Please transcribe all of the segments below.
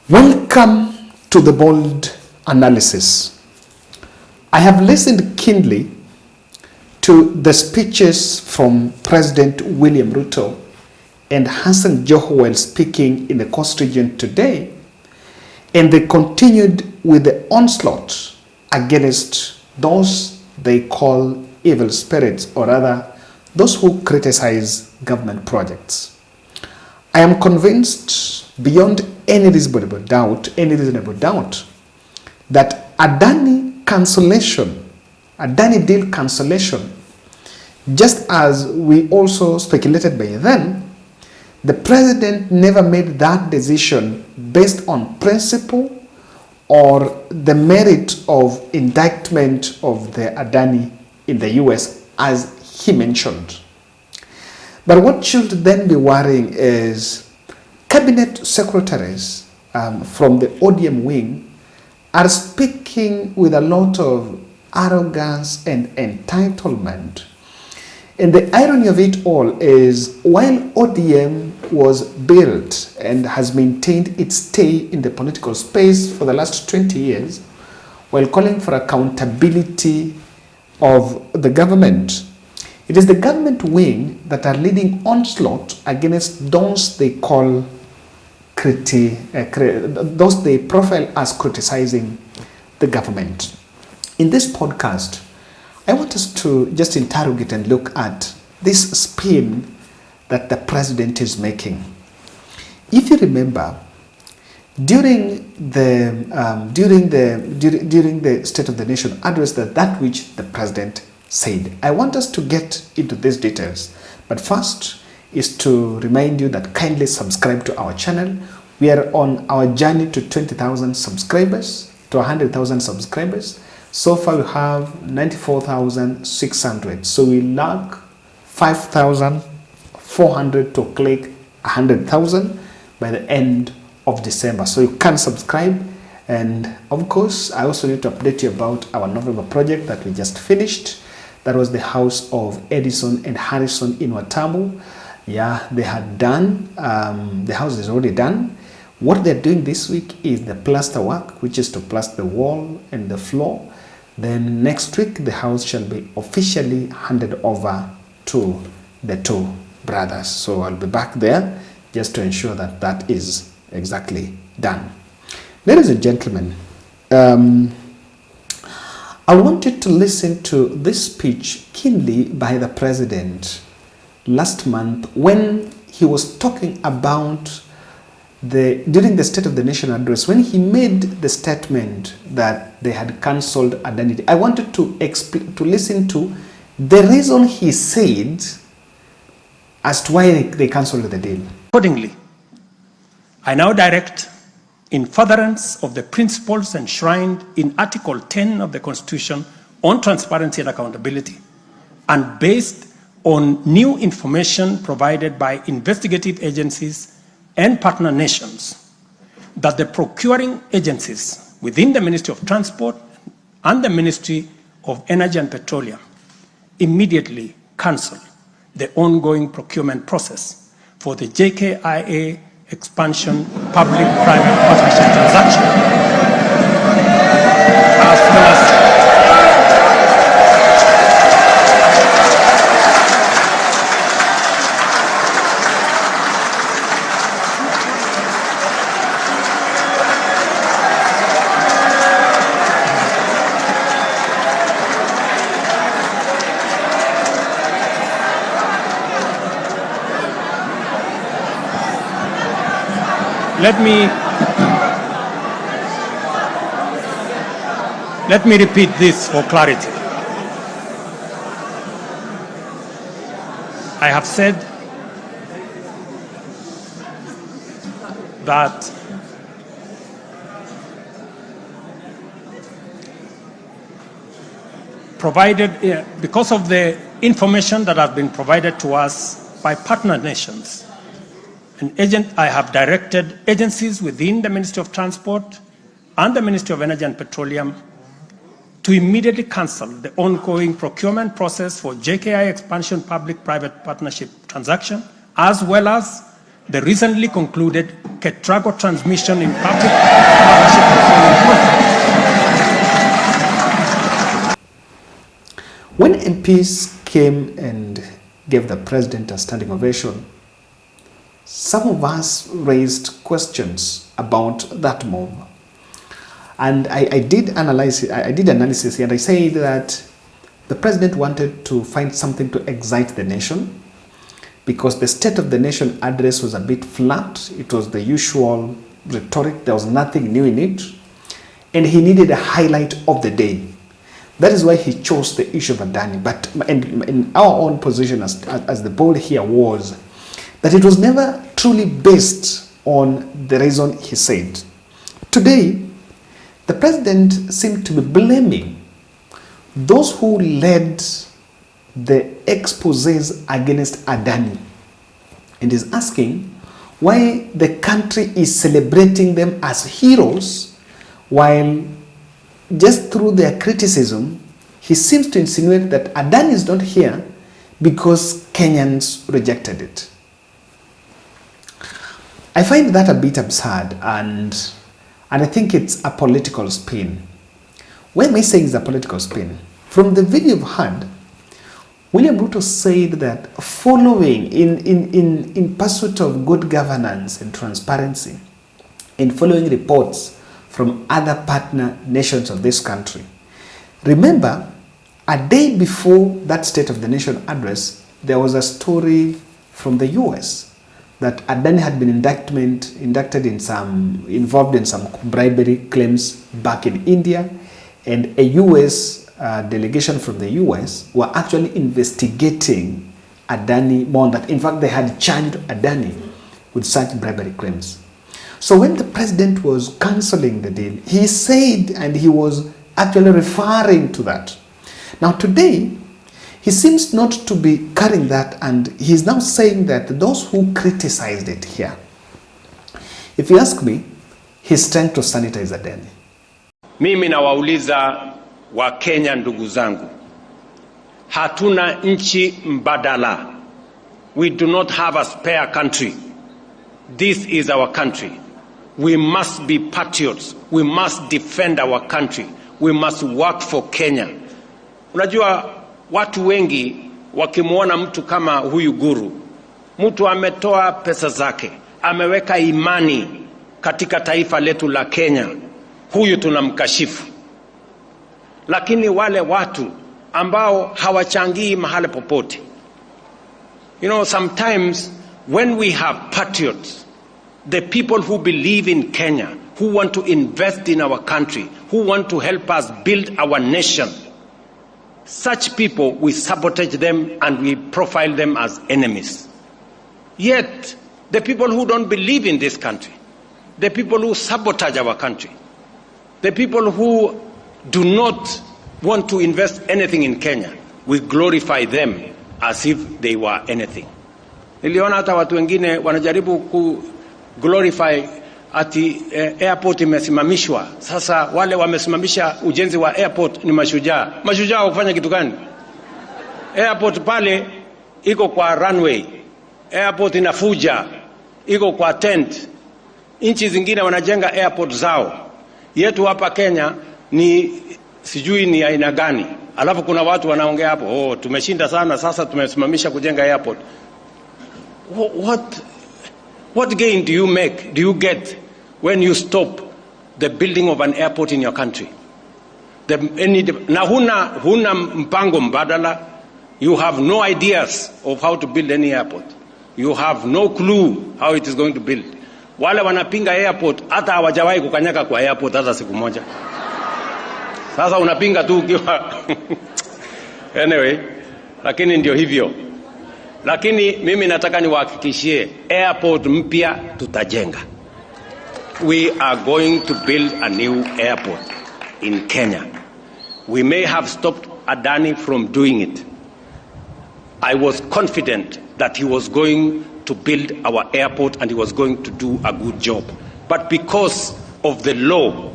Welcome to the Bold Analysis. I have listened keenly to the speeches from President William Ruto and Hassan Joho while speaking in the Coast Region today, and they continued with the onslaught against those they call evil spirits, or rather, those who criticize government projects. I am convinced beyond any reasonable doubt, that Adani deal cancellation, just as we also speculated by then, the president never made that decision based on principle or the merit of indictment of the Adani in the US, as he mentioned. But what should then be worrying is cabinet secretaries from the ODM wing are speaking with a lot of arrogance and entitlement. And the irony of it all is, while ODM was built and has maintained its stay in the political space for the last 20 years, while calling for accountability of the government, it is the government wing that are leading onslaught against those they call those they profile as criticizing the government. In this podcast, I want us to just interrogate and look at this spin that the president is making. If you remember, during the State of the Nation address, that which the president said, I want us to get into these details. But first is to remind you that kindly subscribe to our channel. We are on our journey to 20,000 subscribers, to 100,000 subscribers. So far we have 94,600. So we lack 5,400 to click 100,000 by the end of December. So you can subscribe. And of course, I also need to update you about our November project that we just finished. That was the house of Edison and Harrison in Watamu. Yeah, they had done, the house is already done. What they're doing this week is the plaster work, which is to plaster the wall and the floor. Then next week, the house shall be officially handed over to the two brothers. So I'll be back there just to ensure that that is exactly done. Ladies and gentlemen, I wanted to listen to this speech keenly by the president last month when he was talking about during the State of the Nation address, when he made the statement that they had cancelled Adani. I wanted to listen to the reason he said as to why they cancelled the deal. Accordingly, I now direct, in furtherance of the principles enshrined in Article 10 of the Constitution on transparency and accountability, and based on new information provided by investigative agencies and partner nations, that the procuring agencies within the Ministry of Transport and the Ministry of Energy and Petroleum immediately cancel the ongoing procurement process for the JKIA expansion public-private partnership transaction, as well as Let me repeat this for clarity. I have said that because of the information that has been provided to us by partner nations, I have directed agencies within the Ministry of Transport and the Ministry of Energy and Petroleum to immediately cancel the ongoing procurement process for JKIA expansion public-private partnership transaction, as well as the recently concluded Ketrago transmission in public partnership project. When MPs came and gave the president a standing ovation, some of us raised questions about that move. And I did analysis here, and I said that the president wanted to find something to excite the nation, because the State of the Nation address was a bit flat. It was the usual rhetoric. There was nothing new in it. And he needed a highlight of the day. That is why he chose the issue of Adani. But in our own position as the board here was that it was never truly based on the reason he said. Today, the president seemed to be blaming those who led the exposés against Adani, and is asking why the country is celebrating them as heroes, while just through their criticism, he seems to insinuate that Adani is not here because Kenyans rejected it. I find that a bit absurd, and I think it's a political spin. Why am I saying it's a political spin? From the video you've heard, William Ruto said that following in pursuit of good governance and transparency, in following reports from other partner nations of this country. Remember, a day before that State of the Nation address, there was a story from the US that Adani had been involved in some bribery claims back in India, and a US delegation from the US were actually investigating Adani more than that. In fact, they had charged Adani with such bribery claims. So when the president was cancelling the deal, he said, and he was actually referring to that. Now today, he seems not to be carrying that, and he's now saying that those who criticized it here, if you ask me, he's trying to sanitize Adani. Mimi nawauliza wa Kenya ndugu zangu, hatuna nchi mbadala. We do not have a spare country. This is our country. We must be patriots. We must defend our country. We must work for Kenya. Unajua watu wengi wakimwona mtu kama huyu guru, mtu ametoa pesa zake, ameweka imani katika taifa letu la Kenya, huyu tunamkashifu. Lakini wale watu ambao hawachangii mahali popote, sometimes when we have patriots, the people who believe in Kenya, who want to invest in our country, who want to help us build our nation, such people, we sabotage them and we profile them as enemies. Yet, the people who don't believe in this country, the people who sabotage our country, the people who do not want to invest anything in Kenya, we glorify them as if they were anything. Niliona hata watu wengine wanajaribu ku glorify ati airport imesimamishwa. Sasa wale wamesimamisha ujenzi wa airport ni mashujaa. Mashujaa hufanya kitu gani? Airport pale iko kwa runway. Airport inafuja, iko kwa tent. Nchi zingine wanajenga airport zao. Yetu hapa Kenya ni sijui ni aina gani. Alafu kuna watu wanaongea hapo, tumeshinda sana, sasa tumesimamisha kujenga airport. What gain do you get when you stop the building of an airport in your country? Na huna mpango mbadala. You have no ideas of how to build any airport. You have no clue how it is going to build. Wale wanapinga airport hata hawajawahi kukanyaga kwa airport hata siku moja. Sasa unapinga tu ukiwa anyway, lakini ndio hivyo. Lakini mimi nataka niwahakikishie airport mpya tutajenga. We are going to build a new airport in Kenya. We may have stopped Adani from doing it. I was confident that he was going to build our airport and he was going to do a good job. But because of the law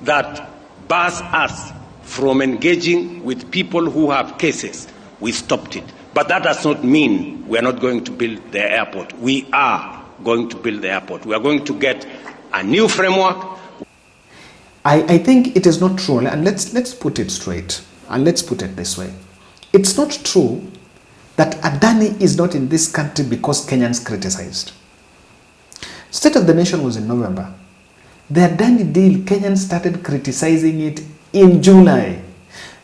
that bars us from engaging with people who have cases, we stopped it. But that does not mean we are not going to build the airport. We are going to build the airport. We are going to get a new framework. I think it is not true, and let's put it straight, and let's put it this way. It's not true that Adani is not in this country because Kenyans criticized. State of the Nation was in November. The Adani deal, Kenyans started criticizing it in July.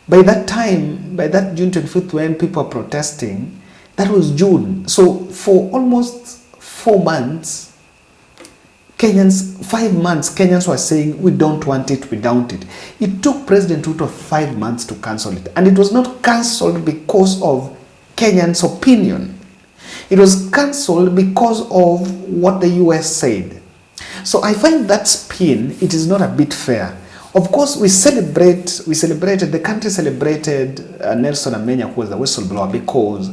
By that time, by that June 25th, when people were protesting, that was June. So for almost 4 months, 5 months, Kenyans were saying, we don't want it, we doubt it. It took President Ruto 5 months to cancel it. And it was not cancelled because of Kenyans' opinion. It was cancelled because of what the US said. So I find that spin, it is not a bit fair. Of course, the country celebrated Nelson Amenya, who was the whistleblower, because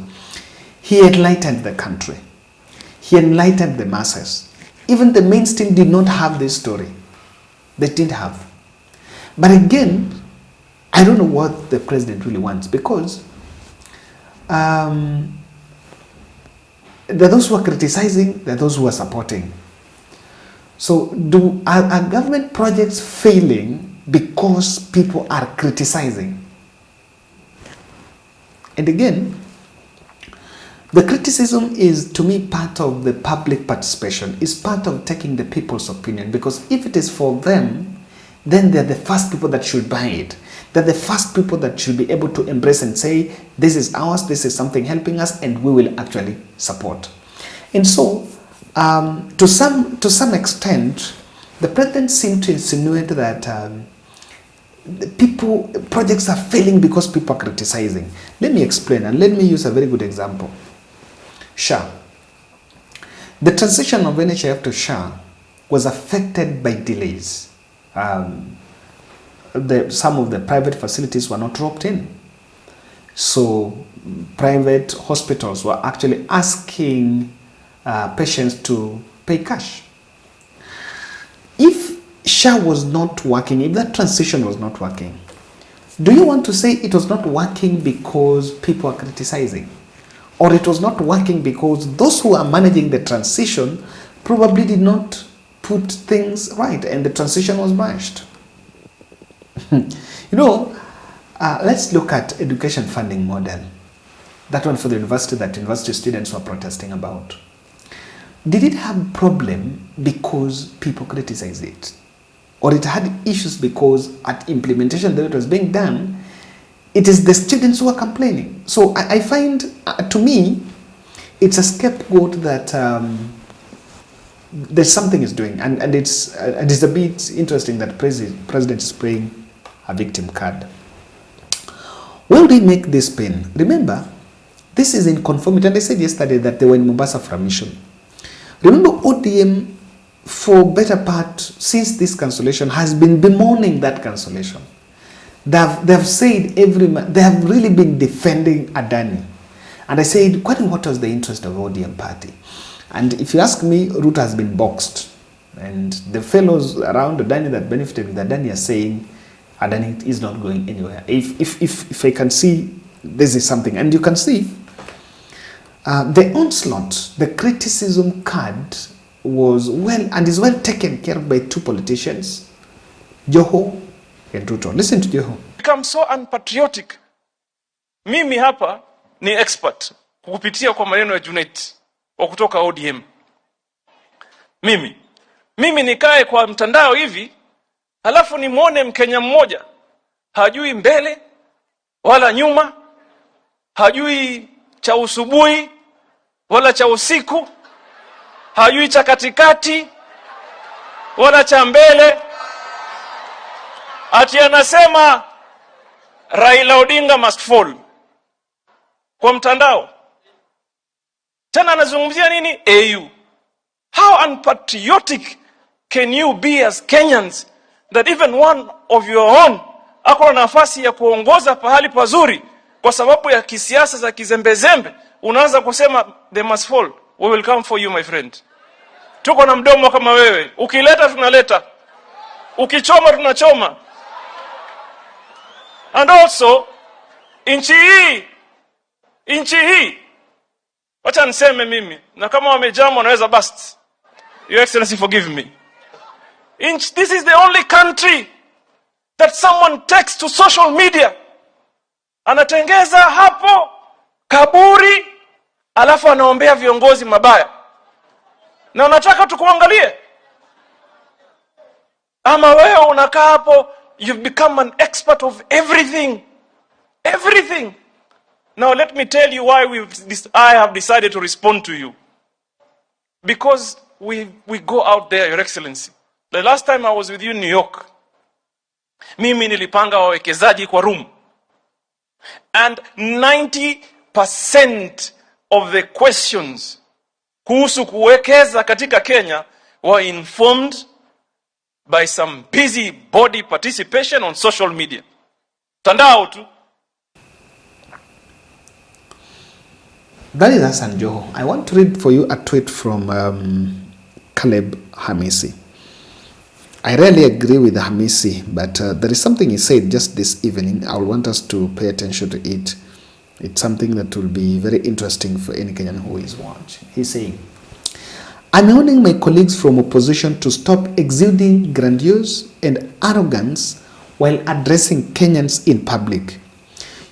he enlightened the country. He enlightened the masses. Even the mainstream did not have this story. They didn't have. But again, I don't know what the president really wants, because there are those who are criticizing, there are those who are supporting. So are government projects failing because people are criticizing? And again, the criticism is, to me, part of the public participation, is part of taking the people's opinion, because if it is for them, then they're the first people that should buy it. They're the first people that should be able to embrace and say, this is ours, this is something helping us, and we will actually support. And so, to some extent, the president seemed to insinuate that projects are failing because people are criticizing. Let me explain, and let me use a very good example. SHA. The transition of NHIF to SHA was affected by delays. Some of the private facilities were not roped in. So private hospitals were actually asking patients to pay cash. If SHA was not working, if that transition was not working, do you want to say it was not working because people are criticizing? Or it was not working because those who are managing the transition probably did not put things right and the transition was bashed? Let's look at education funding model. That one for the university that university students were protesting about. Did it have problem because people criticized it? Or it had issues because at implementation that it was being done, it is the students who are complaining? So I find, to me, it's a scapegoat that there's something is doing, and it's a bit interesting that president is playing a victim card. When we make this pen, remember, this is in conformity, and I said yesterday that they were in Mombasa for a mission. Remember, ODM, for better part, since this cancellation, has been bemoaning that cancellation. They have said they have really been defending Adani. And I said, what was the interest of ODM party? And if you ask me, Ruto has been boxed. And the fellows around Adani that benefited with Adani are saying, Adani is not going anywhere. If I can see, this is something. And you can see, the onslaught, the criticism card was is well taken care of by two politicians, Joho and Ruto. Listen to Joho. Become so unpatriotic. Mimi hapa ni expert kupitia kwa maneno ya Junet wa kutoka ODM. Mimi nikae kwa mtandao hivi, halafu nimuone Mkenya mmoja hajui mbele wala nyuma, hajui cha usubuhi wala cha usiku, hajui cha katikati wala cha mbele, ati anasema Raila Odinga must fall kwa mtandao. Tena anazungumzia nini? AU. How unpatriotic can you be as Kenyans that even one of your own ako na nafasi ya kuongoza pahali pazuri kwa sababu ya kisiasa za kizembezembe unaanza kusema they must fall? We will come for you, my friend. Tuko na mdomo kama wewe. Ukileta tunaleta. Ukichoma tunachoma. And also, inchi hii, wacha niseme mimi, na kama wamejama wanaweza bust. Your Excellency, forgive me. This is the only country that someone takes to social media, anatengeza hapo kaburi, alafu anaombea viongozi mabaya, na unataka tukuangalie? Ama wewe unakaa hapo, you've become an expert of everything. Everything. Now let me tell you why I have decided to respond to you. Because we go out there, Your Excellency. The last time I was with you in New York, mimi nilipanga wawekezaji kwa room. And 90% of the questions kuhusu kuwekeza katika Kenya were informed by some busy body participation on social media. Tandao tu. That is Hassan Joho. I want to read for you a tweet from Caleb Hamisi. I rarely agree with Hamisi, but there is something he said just this evening. I want us to pay attention to it. It's something that will be very interesting for any Kenyan who is watching. He's saying, I'm warning my colleagues from opposition to stop exuding grandiose and arrogance while addressing Kenyans in public.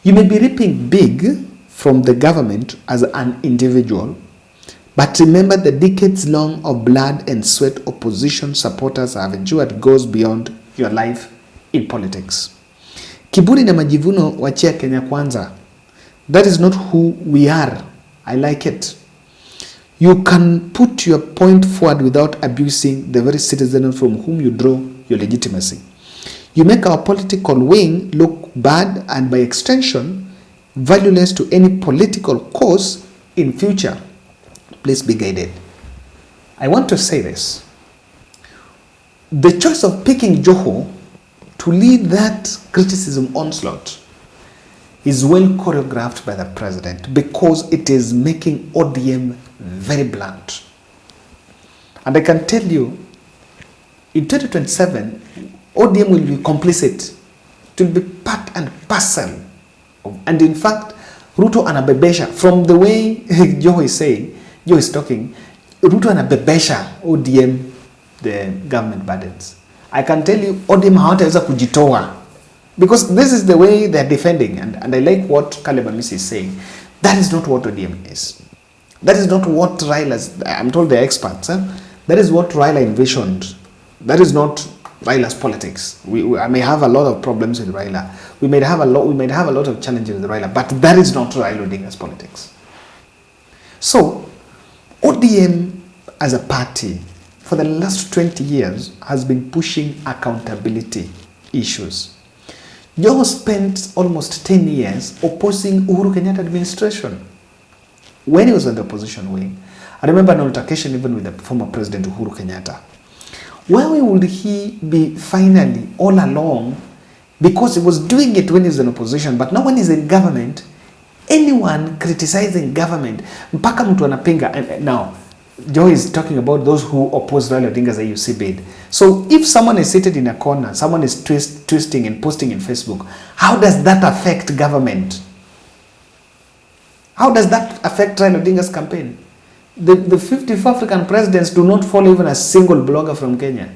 You may be reaping big from the government as an individual, but remember the decades-long of blood and sweat opposition supporters have endured goes beyond your life in politics. Kiburi na majivuno wachia Kenya kwanza. That is not who we are. I like it. You can put your point forward without abusing the very citizen from whom you draw your legitimacy. You make our political wing look bad and by extension valueless to any political cause in future. Please be guided. I want to say this. The choice of picking Joho to lead that criticism onslaught is well choreographed by the president because it is making ODM very blunt. And I can tell you, in 2027, ODM will be complicit. It will be part and parcel. And in fact, Ruto anabebesha, from the way Joe is saying, Joe is talking, Ruto anabebesha ODM the government burdens. I can tell you, ODM hawataweza kujitoa. Because this is the way they're defending. And I like what Caleb Hamisi is saying. That is not what ODM is. That is not what Raila's, I'm told they're experts. That is what Raila envisioned. That is not Raila's politics. I may have a lot of problems with Raila. We might have a lot of challenges with Raila, but that is not Raila Odinga's politics. So, ODM as a party for the last 20 years has been pushing accountability issues. Joho spent almost 10 years opposing Uhuru Kenyatta administration when he was on the opposition wing. I remember an altercation even with the former president Uhuru Kenyatta. Why would he be finally all along? Because he was doing it when he was in opposition, but now when he's in government, anyone criticizing government, mpaka mtu anapinga. And now, Joe is talking about those who oppose Raila Odinga's AUC bid. So if someone is seated in a corner, someone is twisting and posting in Facebook, how does that affect government? How does that affect Raila Odinga's campaign? The 54 African presidents do not follow even a single blogger from Kenya.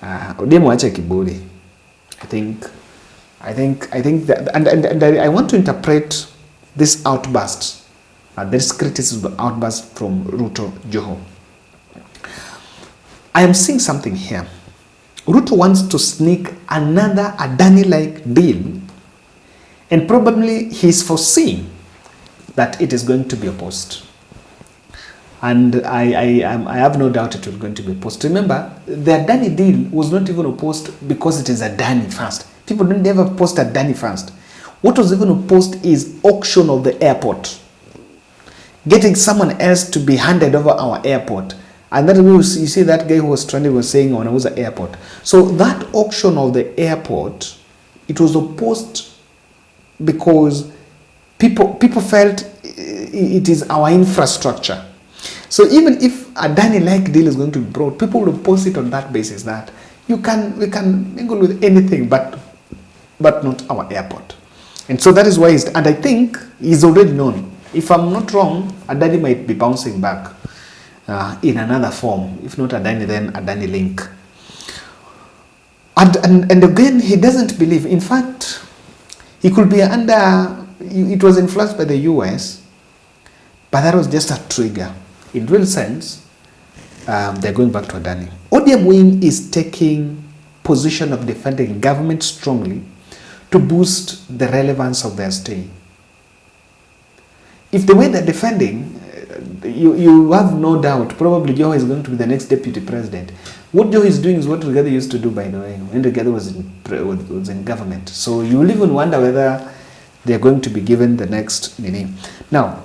ODM wache kiburi. I think that, and I want to interpret this outburst, this criticism outburst from Ruto Joho. I am seeing something here. Ruto wants to sneak another Adani-like deal, and probably he's foreseeing that it is going to be opposed. And I have no doubt it is going to be opposed. Remember, the Adani deal was not even opposed because it is Adani first. People don't ever post Adani first. What was even opposed is auction of the airport. Getting someone else to be handed over our airport. And then you see that guy who was trending was saying on Auza airport. So that auction of the airport, it was opposed because people felt it is our infrastructure. So even if a Adani-like deal is going to be brought, people will oppose it on that basis that we can mingle with anything but not our airport. And so that is why and I think he's already known if I'm not wrong, Adani might be bouncing back in another form. If not Adani, then Adani Link. And again, he doesn't believe. In fact, he could be under, it was influenced by the US, but that was just a trigger. In real sense, they're going back to Adani. ODM wing is taking position of defending government strongly to boost the relevance of their stay. If the way they're defending, you have no doubt, probably Joho is going to be the next deputy president. What Joho is doing is what Rigathi used to do, by the way, when Rigathi was in government. So you will even wonder whether they're going to be given the next name. Now,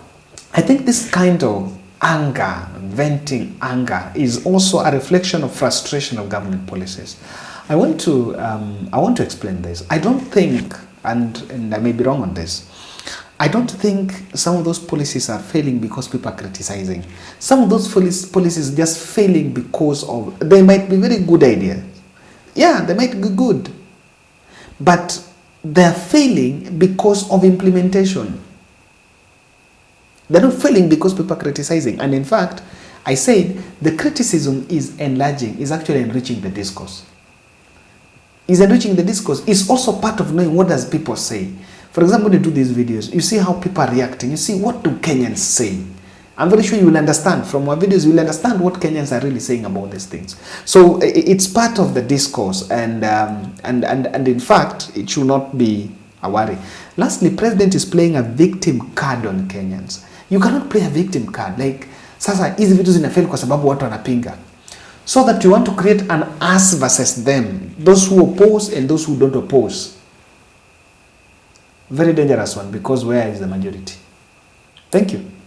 I think this kind of anger, venting anger, is also a reflection of frustration of government policies. I want to explain this. I don't think, and I may be wrong on this, I don't think some of those policies are failing because people are criticizing. Some of those policies just failing because of, they might be very good ideas. Yeah, they might be good. But they're failing because of implementation. They're not failing because people are criticizing. And in fact, I said the criticism is enlarging, is actually enriching the discourse. Is enriching the discourse. It's also part of knowing what does people say. For example, when you do these videos, you see how people are reacting. You see, what do Kenyans say? I'm very sure you will understand. From our videos, you will understand what Kenyans are really saying about these things. So it's part of the discourse. And in fact, it should not be a worry. Lastly, President is playing a victim card on Kenyans. You cannot play a victim card. Like, sasa, hizi vitu zinafeli kwa sababu watu wanapinga. So that you want to create an us versus them. Those who oppose and those who don't oppose. Very dangerous one, because where is the majority? Thank you.